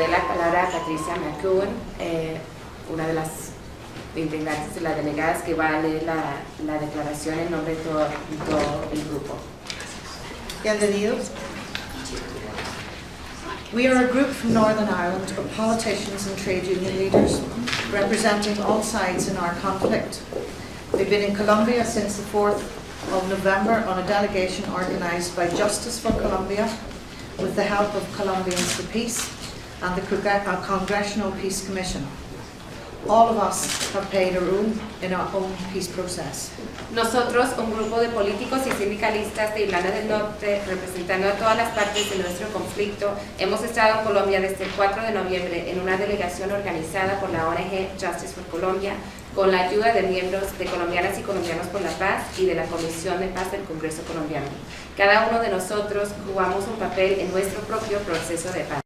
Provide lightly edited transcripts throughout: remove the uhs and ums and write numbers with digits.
dé la palabra a Patricia McEwen, una de las integrantes de las delegadas que va a leer la declaración en nombre de todo el grupo. Bienvenidos. We are a group from Northern Ireland of politicians and trade union leaders representing all sides in our conflict. We've been in Colombia since the 4th of November on a delegation organised by Justice for Colombia with the help of Colombians for Peace and the Congressional Peace Commission. All of us have played a role in our own peace process. Nosotros, un grupo de políticos y sindicalistas de Irlanda del Norte, representando a todas las partes de nuestro conflicto, hemos estado en Colombia desde el 4 de noviembre en una delegación organizada por la ONG Justice for Colombia, con la ayuda de miembros de Colombianas y Colombianos por la Paz y de la Comisión de Paz del Congreso colombiano. Cada uno de nosotros jugamos un papel en nuestro propio proceso de paz.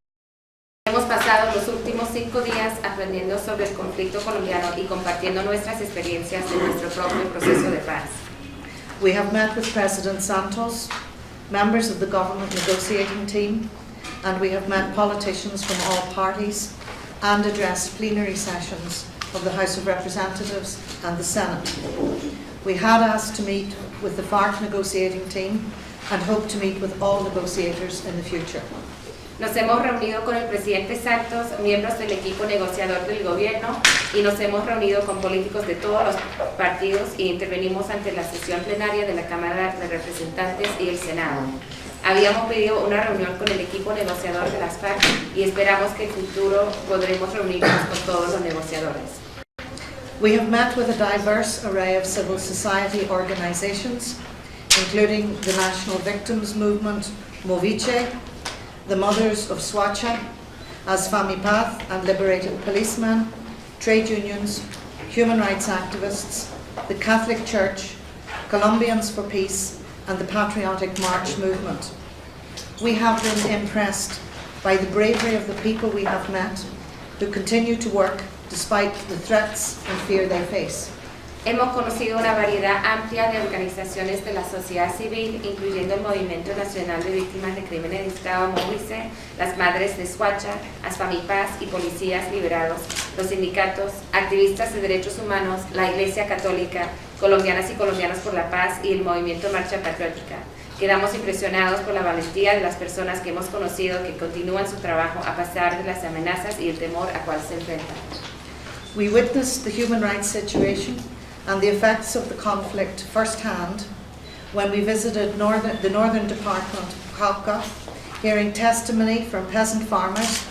Hemos pasado los últimos 5 días aprendiendo sobre el conflicto colombiano y compartiendo nuestras experiencias en nuestro propio proceso de paz. We have met with President Santos, members of the government negotiating team, and we have met politicians from all parties and addressed plenary sessions of the House of Representatives and the Senate. We had asked to meet with the FARC negotiating team and hope to meet with all negotiators in the future. Nos hemos reunido con el presidente Santos, miembros del equipo negociador del gobierno, y nos hemos reunido con políticos de todos los partidos y intervenimos ante la sesión plenaria de la Cámara de Representantes y el Senado. Habíamos pedido una reunión con el equipo negociador de las FARC y esperamos que en el futuro podremos reunirnos con todos los negociadores. We have met with a diverse array of civil society organisations, including the National Victims Movement, Moviche, the Mothers of Swacha, As Famipaz and Liberated Policemen, trade unions, human rights activists, the Catholic Church, Colombians for Peace and the Patriotic March movement. We have been impressed by the bravery of the people we have met, who continue to work despite the threats and fear they face. Hemos conocido una variedad amplia de organizaciones de la sociedad civil, incluyendo el Movimiento Nacional de Víctimas de Crímenes de Estado, Movice, las Madres de Swacha, Asfamipaz y Policías Liberados, los sindicatos, activistas de derechos humanos, la Iglesia Católica, Colombianas y Colombianos por la Paz y el Movimiento Marcha Patriótica. Quedamos impresionados por la valentía de las personas que hemos conocido que continúan su trabajo a pesar de las amenazas y el temor a cual se enfrentan. We witnessed the human rights situation and the effects of the conflict firsthand when we visited the northern department of Cauca, hearing testimony from peasant farmers,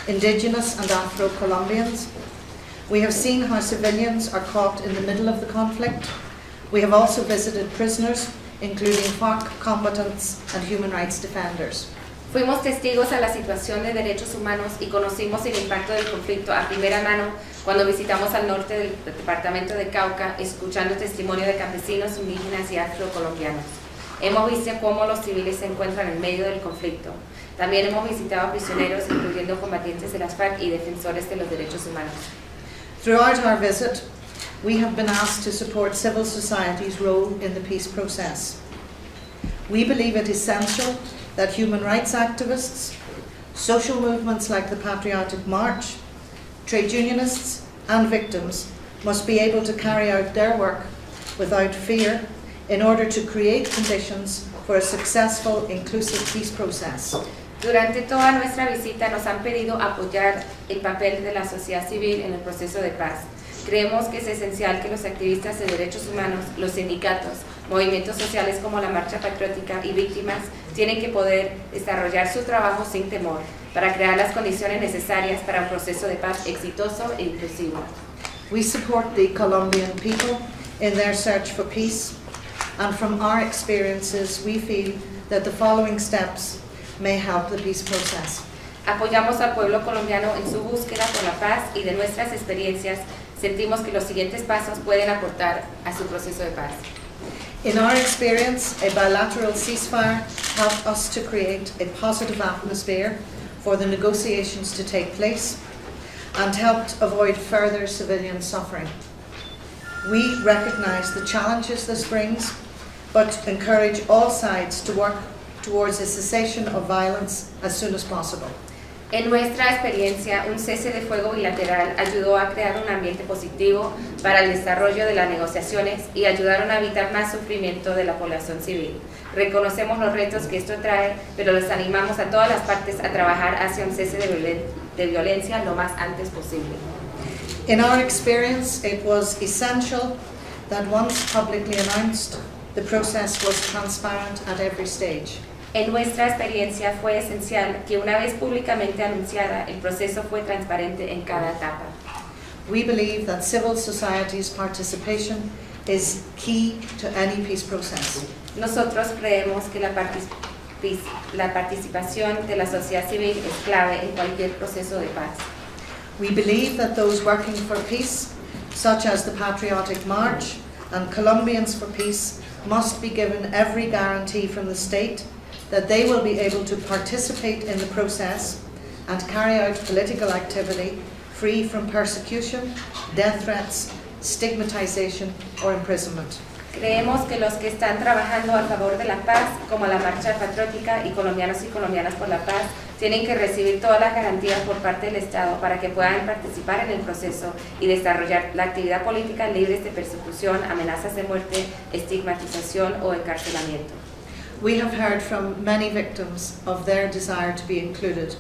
indigenous and Afro-Colombians. We have seen how civilians are caught in the middle of the conflict. We have also visited prisoners, including FARC combatants and human rights defenders. Fuimos testigos a la situación de derechos humanos y conocimos el impacto del conflicto a primera mano cuando visitamos al norte del departamento de Cauca, escuchando testimonio de campesinos, indígenas y afrocolombianos. Hemos visto cómo los civiles se encuentran en medio del conflicto. También hemos visitado a prisioneros, incluyendo combatientes de las FARC y defensores de los derechos humanos. Throughout our visit, we have been asked to support civil society's role in the peace process. We believe it essential that human rights activists, social movements like the Patriotic March, trade unionists and victims must be able to carry out their work without fear in order to create conditions for a successful, inclusive peace process. Durante toda nuestra visita nos han pedido apoyar el papel de la sociedad civil en el proceso de paz. Creemos que es esencial que los activistas de derechos humanos, los sindicatos, movimientos sociales como la Marcha Patriótica y víctimas tienen que poder desarrollar su trabajo sin temor para crear las condiciones necesarias para un proceso de paz exitoso e inclusivo. We support the Colombian people in their search for peace, and from our experiences we feel that the following steps may help the peace process. Apoyamos al pueblo colombiano en su búsqueda por la paz y de nuestras experiencias sentimos que los siguientes pasos pueden aportar a su proceso de paz. In our experience, a bilateral ceasefire helped us to create a positive atmosphere for the negotiations to take place and helped avoid further civilian suffering. We recognise the challenges this brings, but encourage all sides to work towards a cessation of violence as soon as possible. En nuestra experiencia, un cese de fuego bilateral ayudó a crear un ambiente positivo para el desarrollo de las negociaciones y ayudaron a evitar más sufrimiento de la población civil. Reconocemos los retos que esto trae, pero los animamos a todas las partes a trabajar hacia un cese de violencia lo más antes posible. In our experience, it was essential that once publicly announced, the process was transparent at every stage. En nuestra experiencia fue esencial que una vez públicamente anunciada, el proceso fue transparente en cada etapa. We believe that civil society's participation is key to any peace process. Nosotros creemos que la participación de la sociedad civil es clave en cualquier proceso de paz. We believe that those working for peace, such as the Patriotic March and Colombians for Peace, must be given every guarantee from the state that they will be able to participate in the process and carry out political activity free from persecution, death threats, stigmatization or imprisonment. Creemos que los que están trabajando a favor de la paz, como la Marcha Patriótica y colombianos y colombianas por la paz, tienen que recibir todas las garantías por parte del Estado para que puedan participar en el proceso y desarrollar la actividad política libres de persecución, amenazas de muerte, estigmatización o encarcelamiento. We have heard from many victims of their desire to be included.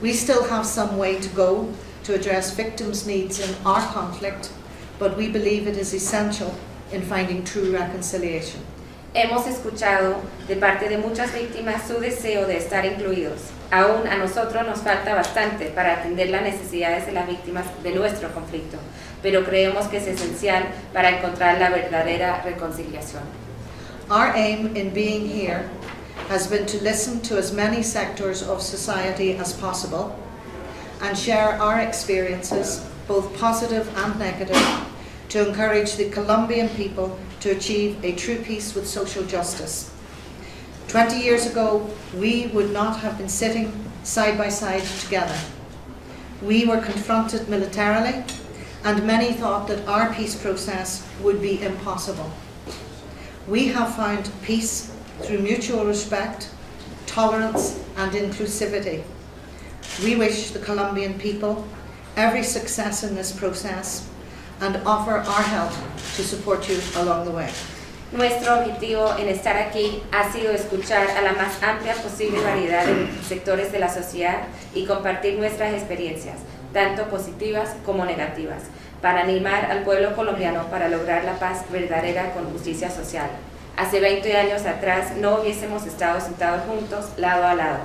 We still have some way to go to address victims' needs in our conflict, but we believe it is essential in finding true reconciliation. Hemos escuchado de parte de muchas víctimas su deseo de estar incluidos. Aún a nosotros nos falta bastante para atender las necesidades de las víctimas de nuestro conflicto, pero creemos que es esencial para encontrar la verdadera reconciliación. Our aim in being here has been to listen to as many sectors of society as possible and share our experiences, both positive and negative, to encourage the Colombian people to achieve a true peace with social justice. 20 years ago, we would not have been sitting side by side together. We were confronted militarily, and many thought that our peace process would be impossible. We have found peace through mutual respect, tolerance and inclusivity. We wish the Colombian people every success in this process and offer our help to support you along the way. Nuestro objetivo en estar aquí ha sido escuchar a la más amplia posible variedad de sectores de la sociedad y compartir nuestras experiencias, tanto positivas como negativas, para animar al pueblo colombiano para lograr la paz verdadera con justicia social. Hace 20 años atrás no hubiésemos estado sentados juntos, lado a lado.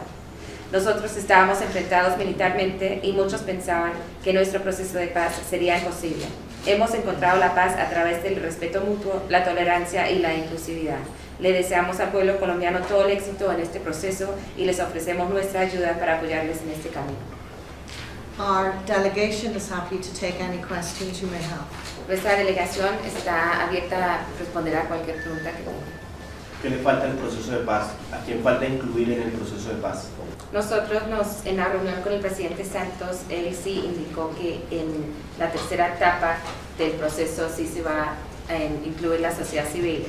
Nosotros estábamos enfrentados militarmente y muchos pensaban que nuestro proceso de paz sería imposible. Hemos encontrado la paz a través del respeto mutuo, la tolerancia y la inclusividad. Le deseamos al pueblo colombiano todo el éxito en este proceso y les ofrecemos nuestra ayuda para apoyarles en este camino. Our delegation is happy to take any questions you may have. Nuestra delegación está abierta a responder a cualquier pregunta que tengan. ¿Qué le falta al proceso de paz? ¿A quién falta incluir en el proceso de paz? Nosotros en la reunión con el presidente Santos, él sí indicó que en la tercera etapa del proceso sí se va a incluir la sociedad civil.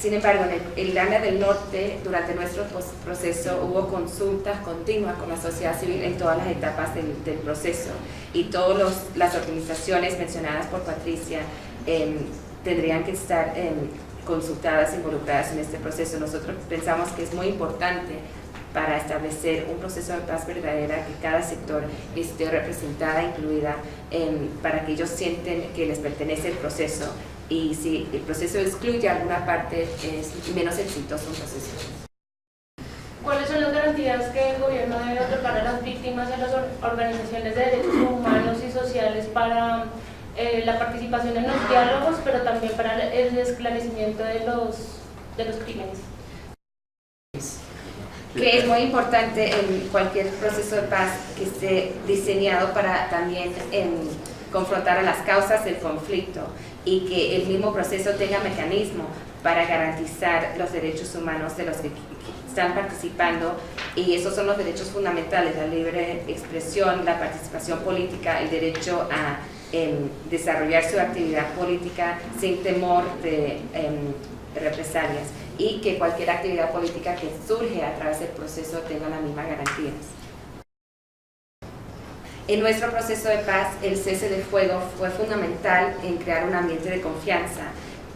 Sin embargo, en Irlanda del Norte, durante nuestro proceso, hubo consultas continuas con la sociedad civil en todas las etapas del proceso y todas las organizaciones mencionadas por Patricia tendrían que estar consultadas, involucradas en este proceso. Nosotros pensamos que es muy importante para establecer un proceso de paz verdadera que cada sector esté representada, incluida, para que ellos sienten que les pertenece el proceso. Y si el proceso excluye alguna parte, es menos exitoso un proceso. ¿Cuáles son las garantías que el gobierno debe otorgar a las víctimas y a las organizaciones de derechos humanos y sociales para la participación en los diálogos, pero también para el esclarecimiento de los crímenes? Que es muy importante en cualquier proceso de paz que esté diseñado para también confrontar a las causas del conflicto y que el mismo proceso tenga mecanismo para garantizar los derechos humanos de los que están participando, y esos son los derechos fundamentales: la libre expresión, la participación política, el derecho a desarrollar su actividad política sin temor de represalias. y que cualquier actividad política que surge a través del proceso tenga las mismas garantías. En nuestro proceso de paz, el cese del fuego fue fundamental en crear un ambiente de confianza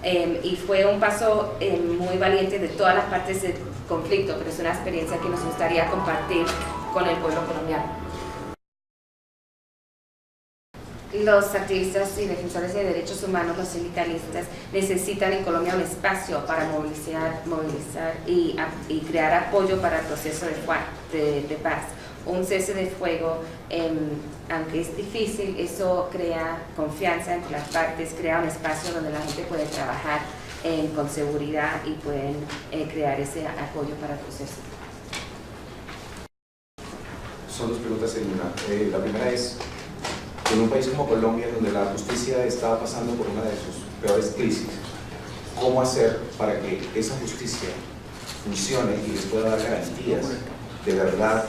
y fue un paso muy valiente de todas las partes del conflicto, pero es una experiencia que nos gustaría compartir con el pueblo colombiano. Los activistas y defensores de derechos humanos, los sindicalistas, necesitan en Colombia un espacio para movilizar y crear apoyo para el proceso de paz. Un cese de fuego, aunque es difícil, eso crea confianza entre las partes, crea un espacio donde la gente puede trabajar con seguridad y pueden crear ese apoyo para el proceso. Son dos preguntas en una. La primera es, en un país como Colombia, donde la justicia está pasando por una de sus peores crisis, ¿cómo hacer para que esa justicia funcione y les pueda dar garantías de verdad,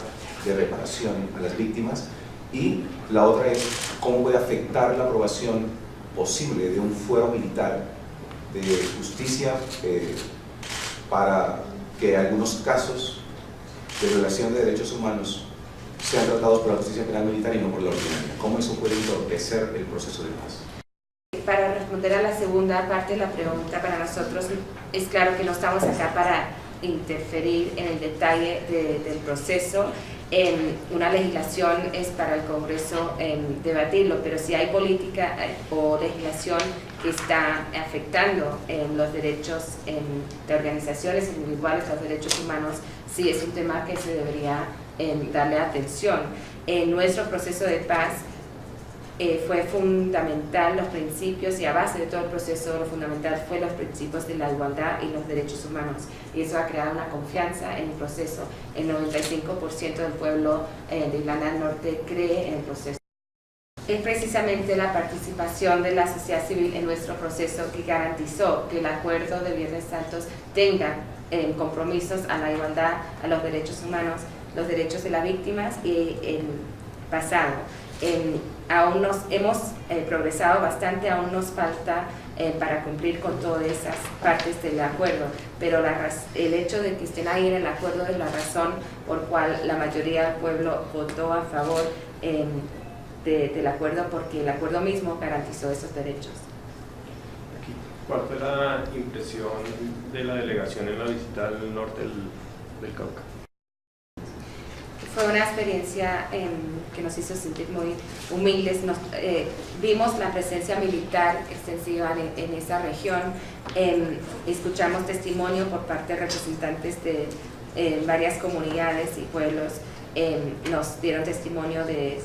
de reparación a las víctimas? Y la otra es, ¿cómo puede afectar la aprobación posible de un fuero militar de justicia para que algunos casos de violación de derechos humanos sean tratados por la justicia penal militar y no por la ordinaria? ¿Cómo eso puede entorpecer el proceso de paz? Para responder a la segunda parte de la pregunta, para nosotros es claro que no estamos acá para interferir en el detalle del proceso. Una legislación es para el Congreso debatirlo, pero si hay política o legislación que está afectando los derechos de organizaciones individuales, los derechos humanos, sí es un tema que se debería darle atención. En nuestro proceso de paz fue fundamental los principios, y a base de todo el proceso lo fundamental fue los principios de la igualdad y los derechos humanos, y eso ha creado una confianza en el proceso. El 95% del pueblo de Irlanda del Norte cree en el proceso. Es precisamente la participación de la sociedad civil en nuestro proceso que garantizó que el acuerdo de Viernes Santos tenga compromisos a la igualdad, a los derechos humanos, los derechos de las víctimas y el pasado. Aún hemos progresado bastante, aún nos falta para cumplir con todas esas partes del acuerdo, pero el hecho de que estén ahí en el acuerdo es la razón por cual la mayoría del pueblo votó a favor del acuerdo, porque el acuerdo mismo garantizó esos derechos. ¿Cuál fue la impresión de la delegación en la visita al norte del Cauca? Fue una experiencia que nos hizo sentir muy humildes. Vimos la presencia militar extensiva en esa región, escuchamos testimonio por parte de representantes de varias comunidades y pueblos. Nos dieron testimonio de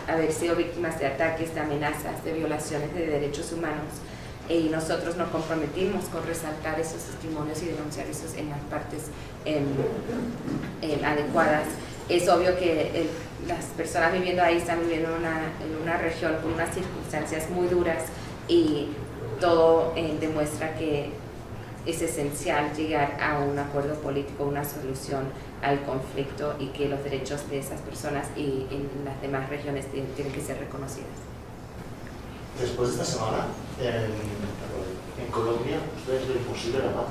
haber sido víctimas de ataques, de amenazas, de violaciones de derechos humanos, y nosotros nos comprometimos con resaltar esos testimonios y denunciar esos en las partes adecuadas. Es obvio que las personas viviendo ahí están viviendo en una región con unas circunstancias muy duras, y todo demuestra que es esencial llegar a un acuerdo político, una solución al conflicto, y que los derechos de esas personas y en las demás regiones tienen que ser reconocidos. Después de esta semana, en Colombia, ¿ustedes ven posible la paz?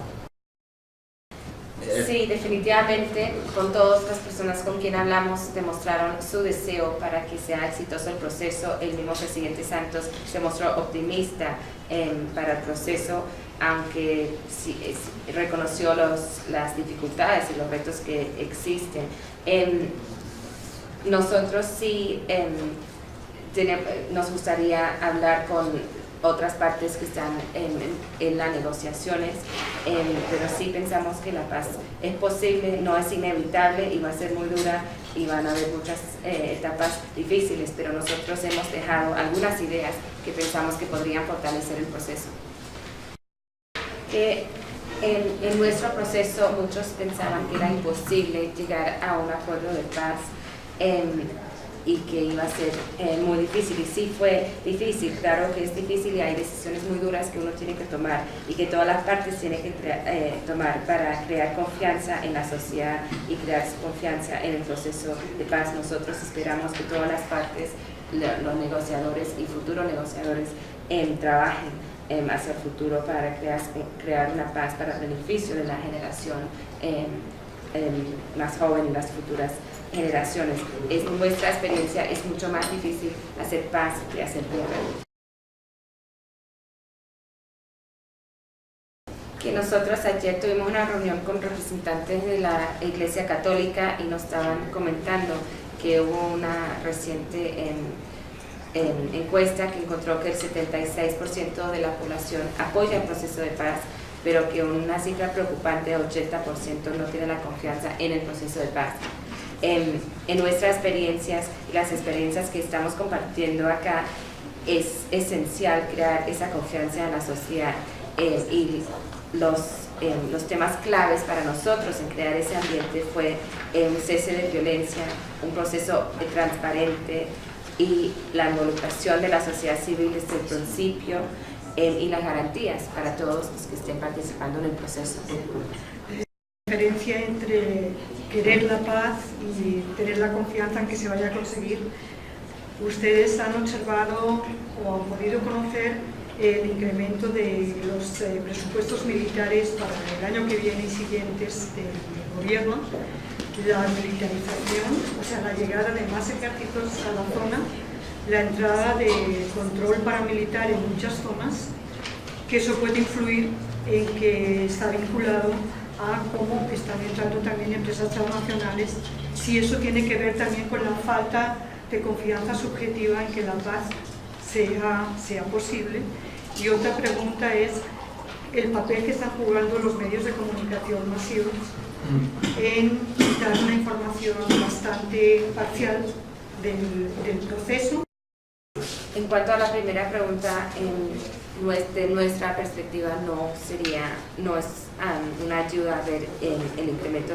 Sí, definitivamente, con todas las personas con quien hablamos demostraron su deseo para que sea exitoso el proceso. El mismo presidente Santos se mostró optimista para el proceso, aunque sí, reconoció las dificultades y los retos que existen. Nosotros sí nos gustaría hablar con otras partes que están en las negociaciones, pero sí pensamos que la paz es posible, no es inevitable, y va a ser muy dura y van a haber muchas etapas difíciles, pero nosotros hemos dejado algunas ideas que pensamos que podrían fortalecer el proceso. En nuestro proceso muchos pensaban que era imposible llegar a un acuerdo de paz y que iba a ser muy difícil, y sí fue difícil. Claro que es difícil y hay decisiones muy duras que uno tiene que tomar y que todas las partes tienen que tomar para crear confianza en la sociedad y crear confianza en el proceso de paz. Nosotros esperamos que todas las partes, los negociadores y futuros negociadores, trabajen hacia el futuro para crear una paz para el beneficio de la generación más joven y las futuras generaciones. En nuestra experiencia es mucho más difícil hacer paz que hacer guerra. Que nosotros ayer tuvimos una reunión con representantes de la Iglesia Católica y nos estaban comentando que hubo una reciente encuesta que encontró que el 76% de la población apoya el proceso de paz, pero que una cifra preocupante de 80% no tiene la confianza en el proceso de paz. En nuestras experiencias y las experiencias que estamos compartiendo acá, es esencial crear esa confianza en la sociedad y los temas claves para nosotros en crear ese ambiente fue un cese de violencia, un proceso transparente y la involucración de la sociedad civil desde el principio y las garantías para todos los que estén participando en el proceso. La diferencia entre querer la paz y tener la confianza en que se vaya a conseguir. Ustedes han observado o han podido conocer el incremento de los presupuestos militares para el año que viene y siguientes del gobierno, la militarización, o sea, la llegada de más ejércitos a la zona, la entrada de control paramilitar en muchas zonas, que eso puede influir en que está vinculado a cómo están entrando también empresas transnacionales, si eso tiene que ver también con la falta de confianza subjetiva en que la paz sea posible. Y otra pregunta es el papel que están jugando los medios de comunicación masivos en dar una información bastante parcial del proceso. En cuanto a la primera pregunta, de nuestra perspectiva no es una ayuda a ver el incremento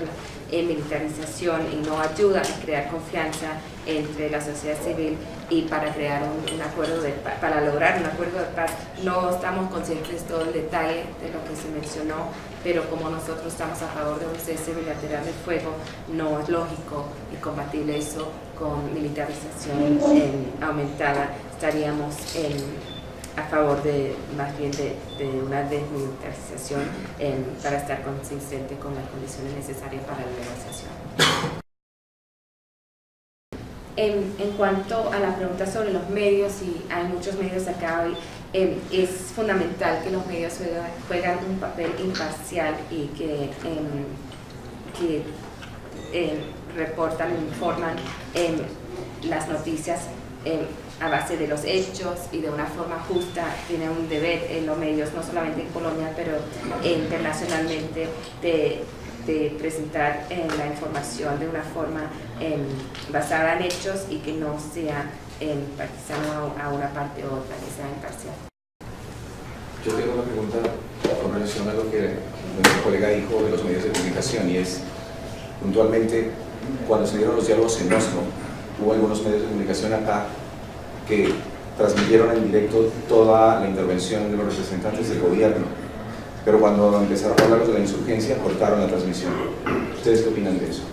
en militarización y no ayuda a crear confianza entre la sociedad civil y para crear un acuerdo para lograr un acuerdo de paz. No estamos conscientes de todo el detalle de lo que se mencionó, pero como nosotros estamos a favor de un cese bilateral del fuego, no es lógico y compatible eso con militarización aumentada. Estaríamos a favor más bien de una desmilitarización para estar consistente con las condiciones necesarias para la negociación. En cuanto a la pregunta sobre los medios, y hay muchos medios acá hoy, es fundamental que los medios juegan un papel imparcial y que reportan, informan las noticias a base de los hechos y de una forma justa. Tienen un deber en los medios, no solamente en Colombia, pero internacionalmente, de presentar la información de una forma basada en hechos y que no sea partizano a una parte u otra, que sea imparcial. Yo tengo una pregunta con relación a lo que nuestro colega dijo de los medios de comunicación, y es, puntualmente, cuando se dieron los diálogos en Oslo, hubo algunos medios de comunicación acá que transmitieron en directo toda la intervención de los representantes del gobierno, pero cuando empezaron a hablar de la insurgencia, cortaron la transmisión. ¿Ustedes qué opinan de eso?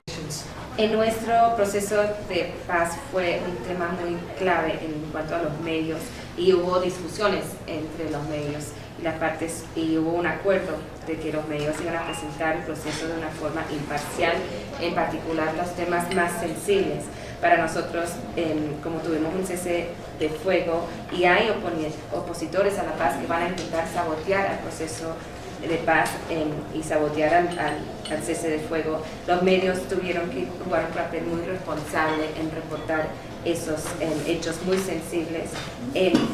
En nuestro proceso de paz fue un tema muy clave en cuanto a los medios, y hubo discusiones entre los medios y las partes, y hubo un acuerdo de que los medios iban a presentar el proceso de una forma imparcial, en particular los temas más sensibles. Para nosotros, como tuvimos un cese de fuego y hay opositores a la paz que van a intentar sabotear el proceso de paz y sabotear al cese de fuego, los medios tuvieron que jugar un papel muy responsable en reportar esos hechos muy sensibles.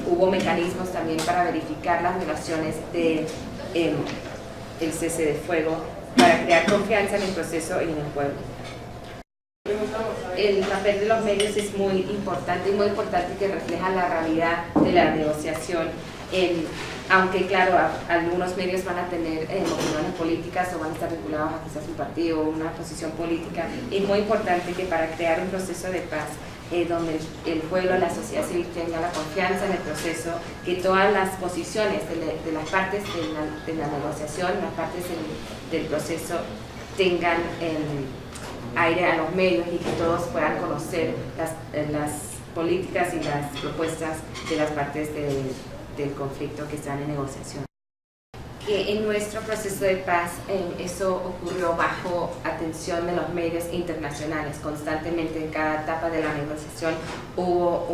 Hubo mecanismos también para verificar las violaciones del cese de fuego, para crear confianza en el proceso y en el pueblo. El papel de los medios es muy importante, y muy importante, que refleja la realidad de la negociación. Aunque claro, algunos medios van a tener opiniones políticas o van a estar vinculados a quizás un partido o una posición política, es muy importante que para crear un proceso de paz donde el pueblo, la sociedad civil tenga la confianza en el proceso, que todas las posiciones de las partes de la negociación, las partes del proceso, tengan aire a los medios y que todos puedan conocer las políticas y las propuestas de las partes del conflicto que están en negociación. Que en nuestro proceso de paz eso ocurrió bajo atención de los medios internacionales. Constantemente en cada etapa de la negociación hubo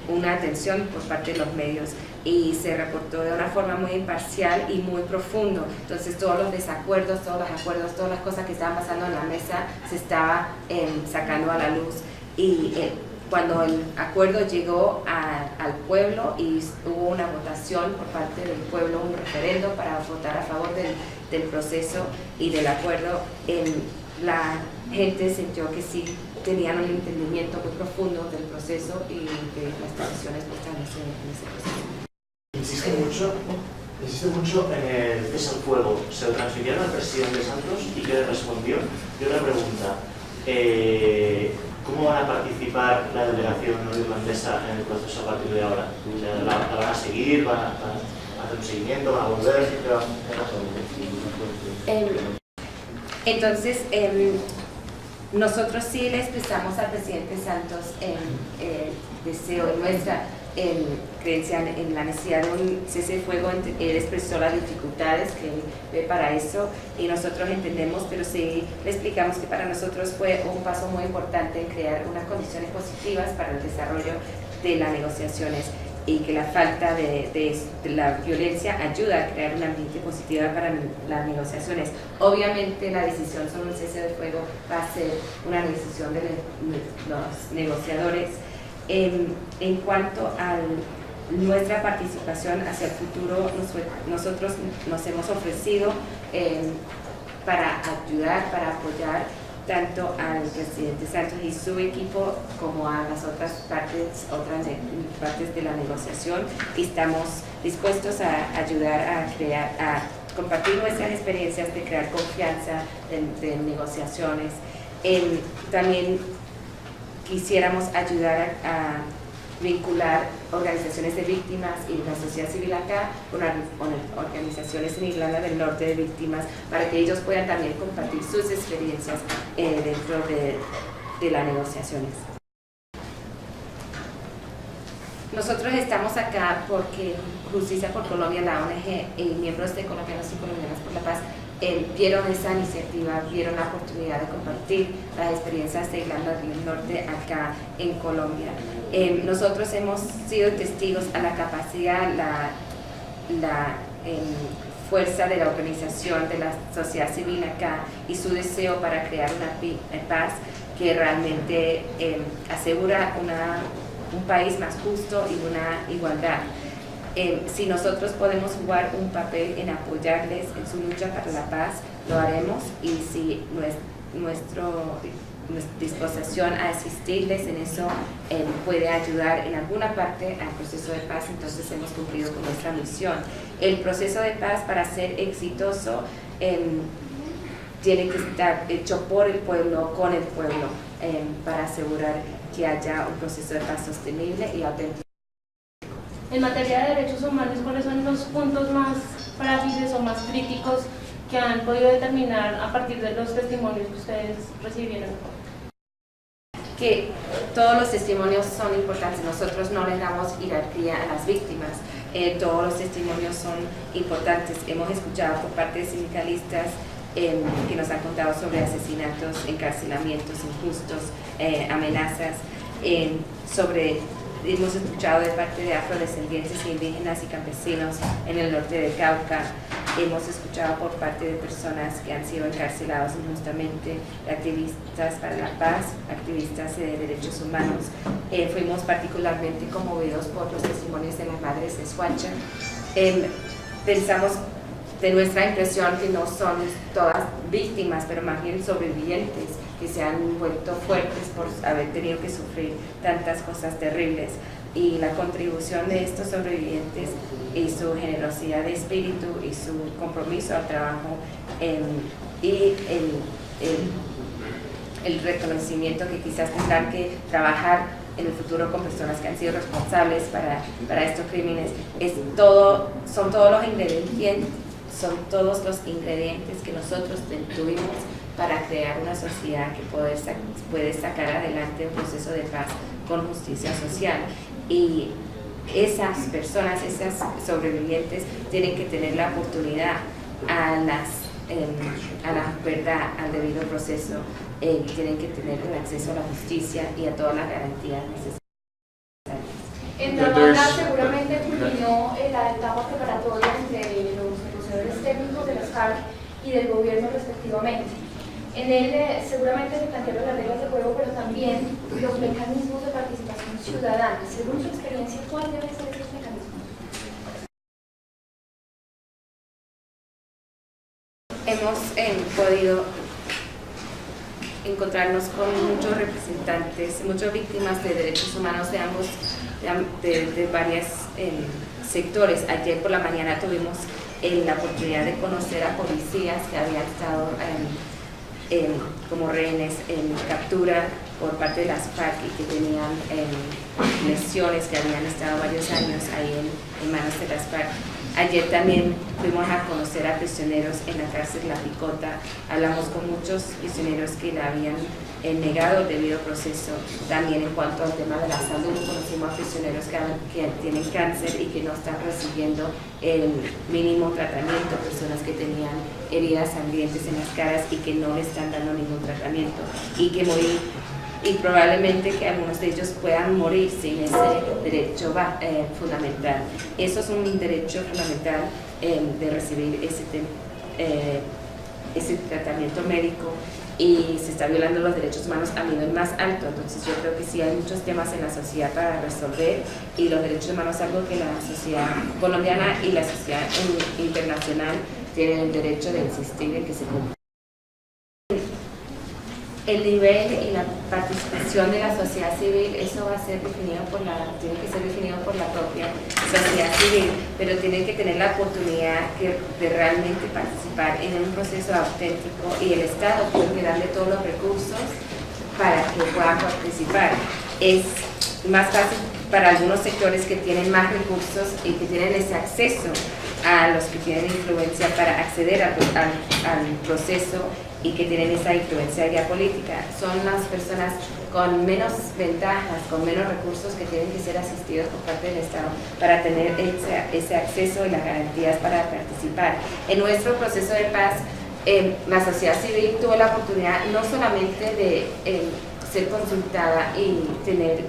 una atención por parte de los medios y se reportó de una forma muy imparcial y muy profundo. Entonces todos los desacuerdos, todos los acuerdos, todas las cosas que estaban pasando en la mesa se estaba sacando a la luz. Y cuando el acuerdo llegó al pueblo y hubo una votación por parte del pueblo, un referendo para votar a favor del proceso y del acuerdo, la gente sintió que sí tenían un entendimiento muy profundo del proceso y de las decisiones que están en ese proceso. Insiste mucho en el cese al fuego. ¿Se lo transmitieron al presidente Santos y qué le respondió? Y otra pregunta, ¿cómo van a participar la delegación irlandesa en el proceso a partir de ahora? ¿La van a seguir? ¿Van a hacer un seguimiento? ¿Van a volver? Entonces, nosotros sí le expresamos al presidente Santos el deseo de nuestra creencia en la necesidad de un cese de fuego. Él expresó las dificultades que ve para eso y nosotros entendemos, pero sí le explicamos que para nosotros fue un paso muy importante en crear unas condiciones positivas para el desarrollo de las negociaciones y que la falta de la violencia ayuda a crear un ambiente positivo para las negociaciones. Obviamente la decisión sobre un cese de fuego va a ser una decisión de los negociadores. En cuanto a nuestra participación hacia el futuro, nosotros nos hemos ofrecido para ayudar, para apoyar tanto al presidente Santos y su equipo como a las otras partes de la negociación, y estamos dispuestos a ayudar a compartir nuestras experiencias de crear confianza de negociaciones. También quisiéramos ayudar a vincular organizaciones de víctimas y la sociedad civil acá con organizaciones en Irlanda del Norte de víctimas para que ellos puedan también compartir sus experiencias dentro de las negociaciones. Nosotros estamos acá porque Justicia por Colombia, la ONG y miembros de Colombianos y Colombianas por la Paz vieron esa iniciativa, vieron la oportunidad de compartir las experiencias de Irlanda del Norte acá en Colombia. Nosotros hemos sido testigos a la capacidad, la fuerza de la organización de la sociedad civil acá y su deseo para crear una paz que realmente asegura un país más justo y una igualdad. Si nosotros podemos jugar un papel en apoyarles en su lucha para la paz, lo haremos, y si nuestra disposición a asistirles en eso puede ayudar en alguna parte al proceso de paz, entonces hemos cumplido con nuestra misión. El proceso de paz, para ser exitoso, tiene que estar hecho por el pueblo, con el pueblo, para asegurar que haya un proceso de paz sostenible y auténtico. En materia de derechos humanos, ¿cuáles son los puntos más frágiles o más críticos que han podido determinar a partir de los testimonios que ustedes recibieron? Que todos los testimonios son importantes. Nosotros no le damos jerarquía a las víctimas. Todos los testimonios son importantes. Hemos escuchado por parte de sindicalistas que nos han contado sobre asesinatos, encarcelamientos injustos, amenazas, hemos escuchado de parte de afrodescendientes, indígenas y campesinos en el norte del Cauca. Hemos escuchado por parte de personas que han sido encarcelados injustamente, activistas para la paz, activistas de derechos humanos. Fuimos particularmente conmovidos por los testimonios de las madres de Suacha. Pensamos de nuestra impresión que no son todas víctimas, pero más bien sobrevivientes, que se han vuelto fuertes por haber tenido que sufrir tantas cosas terribles. Y la contribución de estos sobrevivientes y su generosidad de espíritu y su compromiso al trabajo y el reconocimiento que quizás tendrán que trabajar en el futuro con personas que han sido responsables para estos crímenes, son todos los ingredientes que nosotros tuvimos para crear una sociedad que puede sacar adelante un proceso de paz con justicia social. Y esas personas, esas sobrevivientes, tienen que tener la oportunidad a la verdad, al debido proceso, tienen que tener el acceso a la justicia y a todas las garantías necesarias. En Navarra seguramente culminó la etapa preparatoria entre los negociadores técnicos de las FARC y del gobierno respectivamente. En él seguramente se plantearon las reglas de juego, pero también los mecanismos de participación ciudadana. Según su experiencia, ¿cuál deben ser esos mecanismos? Hemos podido encontrarnos con muchos representantes, muchas víctimas de derechos humanos de ambos, de varios sectores. Ayer por la mañana tuvimos la oportunidad de conocer a policías que habían estado como rehenes en captura por parte de las FARC y que tenían lesiones, que habían estado varios años ahí en manos de las FARC. Ayer también fuimos a conocer a prisioneros en la cárcel La Picota. Hablamos con muchos prisioneros que le habían negado el debido proceso. También en cuanto al tema de la salud, conocimos a prisioneros que tienen cáncer y que no están recibiendo el mínimo tratamiento, personas que tenían heridas sangrientes en las caras y que no le están dando ningún tratamiento y probablemente que algunos de ellos puedan morir sin ese derecho fundamental. Eso es un derecho fundamental de recibir ese tratamiento médico, y se está violando los derechos humanos a nivel más alto. Entonces yo creo que sí hay muchos temas en la sociedad para resolver, y los derechos humanos es algo que la sociedad colombiana y la sociedad internacional tienen el derecho de insistir en que se cumpla. El nivel y la participación de la sociedad civil, eso va a ser definido tiene que ser definido por la propia sociedad civil, pero tienen que tener la oportunidad de realmente participar en un proceso auténtico, y el Estado tiene que darle todos los recursos para que puedan participar. Es más fácil para algunos sectores que tienen más recursos y que tienen ese acceso a los que tienen influencia para acceder al proceso y que tienen esa influencia ya política. Son las personas con menos ventajas, con menos recursos, que tienen que ser asistidos por parte del Estado para tener ese acceso y las garantías para participar. En nuestro proceso de paz, la sociedad civil tuvo la oportunidad no solamente de ser consultada y tener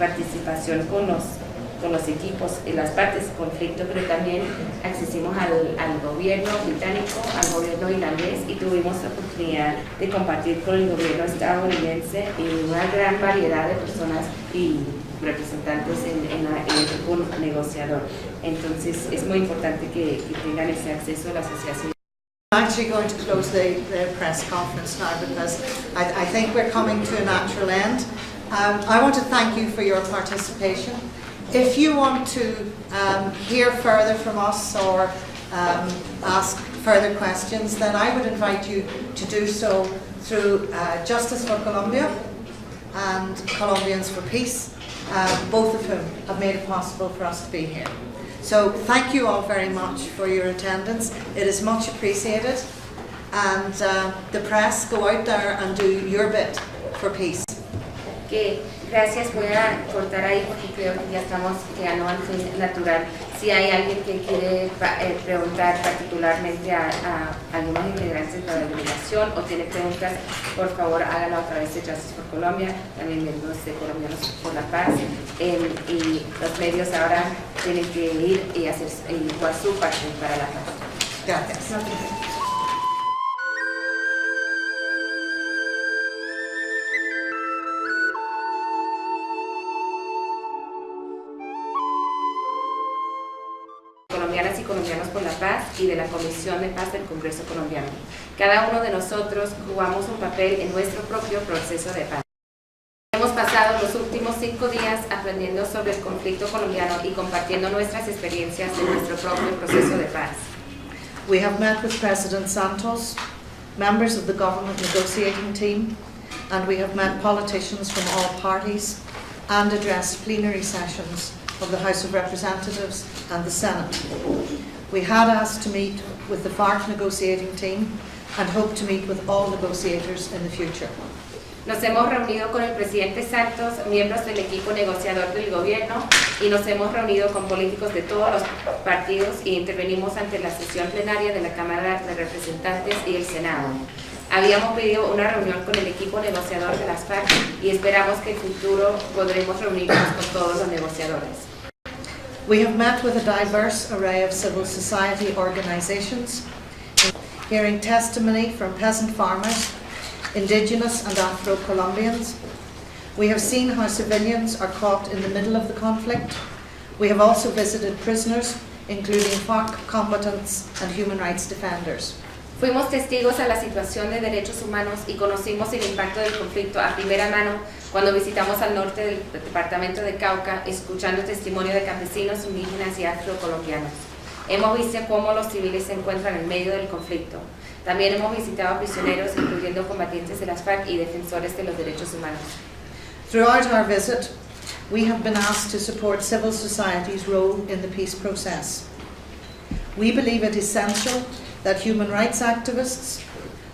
participación con los equipos en las partes de conflicto, pero también accedimos al gobierno británico, al gobierno irlandés, y tuvimos la oportunidad de compartir con el gobierno estadounidense y una gran variedad de personas y representantes en el grupo negociador. Entonces es muy importante que tengan ese acceso a la sociedad civil. I'm actually going to close the press conference now, because I think we're coming to a natural end. I want to thank you for your participation. If you want to hear further from us or ask further questions, then I would invite you to do so through Justice for Colombia and Colombians for Peace, both of whom have made it possible for us to be here. So thank you all very much for your attendance. It is much appreciated, and the press, go out there and do your bit for peace. Gracias, voy a cortar ahí porque creo que ya estamos llegando al fin natural. Si hay alguien que quiere preguntar particularmente a algunos integrantes de la delegación o tiene preguntas, por favor háganlo a través de Justice for Colombia, también miembros de Colombianos por la Paz, y los medios ahora tienen que ir y hacer igual su parte para la paz. Gracias. Colombianas y colombianos por la paz y de la Comisión de Paz del Congreso colombiano. Cada uno de nosotros jugamos un papel en nuestro propio proceso de paz. Hemos pasado los últimos 5 días aprendiendo sobre el conflicto colombiano y compartiendo nuestras experiencias en nuestro propio proceso de paz. We have met with President Santos, members of the government negotiating team, and we have met politicians from all parties and addressed plenary sessions of the House of Representatives and the Senate. We had asked to meet with the FARC negotiating team and hope to meet with all negotiators in the future. Nos hemos reunido con el presidente Santos, miembros del equipo negociador del gobierno, y nos hemos reunido con políticos de todos los partidos y intervenimos ante la sesión plenaria de la Cámara de Representantes y el Senado. Habíamos pedido una reunión con el equipo negociador de las FARC y esperamos que en el futuro podremos reunirnos con todos los negociadores. We have met with a diverse array of civil society organizations, hearing testimony from peasant farmers, Indigenous and Afro-Colombians. We have seen how civilians are caught in the middle of the conflict. We have also visited prisoners, including FARC combatants and human rights defenders. Fuimos testigos a la situación de derechos humanos y conocimos el impacto del conflicto a primera mano cuando visitamos al norte del departamento de Cauca, escuchando testimonio de campesinos, indígenas y afrocolombianos. Hemos visto cómo los civiles se encuentran en medio del conflicto. También hemos visitado a prisioneros, incluyendo combatientes de las FARC y defensores de los derechos humanos. Throughout our visit, we have been asked to support civil society's role in the peace process. We believe it essential that human rights activists,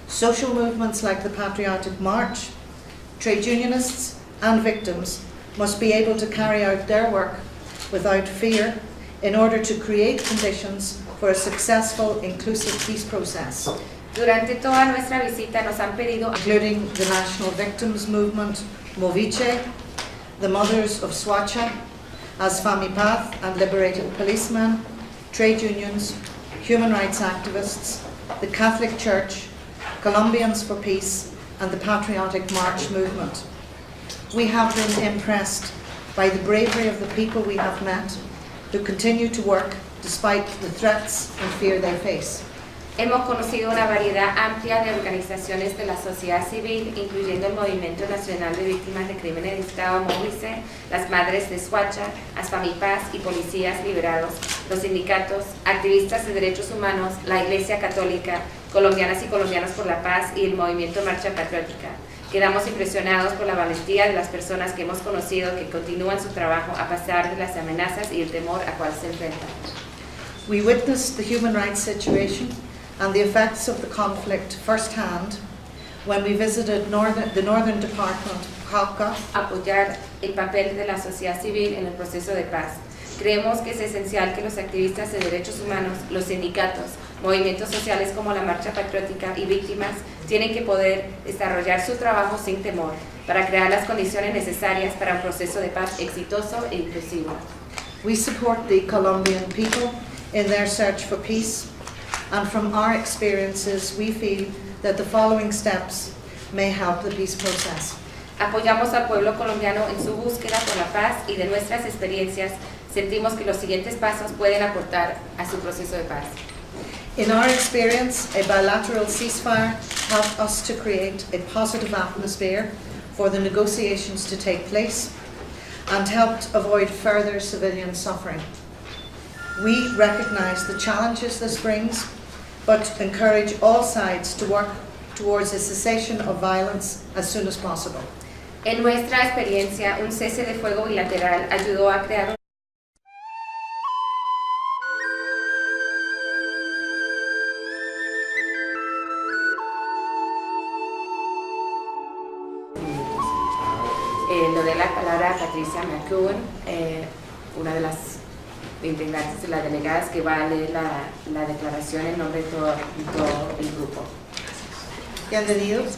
social movements like the Patriotic March, trade unionists and victims must be able to carry out their work without fear in order to create conditions for a successful, inclusive peace process. Durante toda nuestra visita nos han pedido, including the National Victims Movement, Moviche, the Mothers of Swacha, ASFAMIPATH and Liberated Policemen, trade unions, human rights activists, the Catholic Church, Colombians for Peace, and the Patriotic March movement. We have been impressed by the bravery of the people we have met, who continue to work despite the threats and fear they face. Hemos conocido una variedad amplia de organizaciones de la sociedad civil, incluyendo el Movimiento Nacional de Víctimas de Crímenes de Estado, MOVICE, las Madres de Swacha, ASFAMIPAS y Policías Liberados, los sindicatos, activistas de derechos humanos, la Iglesia Católica, colombianas y colombianos por la paz y el Movimiento Marcha Patriótica. Quedamos impresionados por la valentía de las personas que hemos conocido que continúan su trabajo a pesar de las amenazas y el temor a cual se enfrentan. We witnessed the human rights situation and the effects of the conflict firsthand when we visited the Northern Department, Cauca. Apoyar el papel de la sociedad civil en el proceso de paz. Creemos que es esencial que los activistas de derechos humanos, los sindicatos, movimientos sociales como la Marcha Patriótica y víctimas tienen que poder desarrollar su trabajo sin temor para crear las condiciones necesarias para un proceso de paz exitoso e inclusivo. We support the Colombian people in their search for peace, and from our experiences we feel that the following steps may help the peace process. Apoyamos al pueblo colombiano en su búsqueda por la paz y de nuestras experiencias sentimos que los siguientes pasos pueden aportar a su proceso de paz. In our experience, a bilateral ceasefire helped us to create a positive atmosphere for the negotiations to take place and helped avoid further civilian suffering. We recognise the challenges this brings, but encourage all sides to work towards a cessation of violence as soon as possible. En nuestra experiencia, un cese de fuego bilateral ayudó a crear le doy la palabra a Patricia McEwen, una de las integrantes de las delegadas que va a leer la declaración en nombre de todo el grupo. Bienvenidos.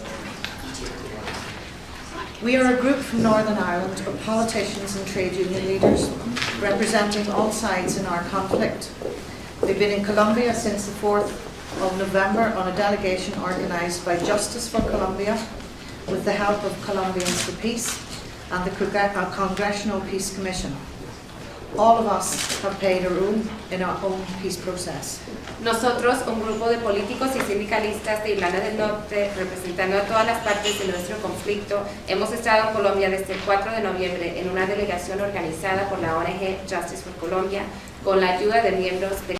We are a group from Northern Ireland of politicians and trade union leaders representing all sides in our conflict. We've been in Colombia since the 4th of November on a delegation organised by Justice for Colombia with the help of Colombians for Peace and the Congressional Peace Commission. All of us have played a role in our own peace process. Nosotros, un grupo de políticos y sindicalistas de Irlanda del Norte, representando a todas las partes de nuestro conflicto, hemos estado en Colombia desde el 4 de noviembre en una delegación organizada por la ONG Justice for Colombia con la ayuda de miembros de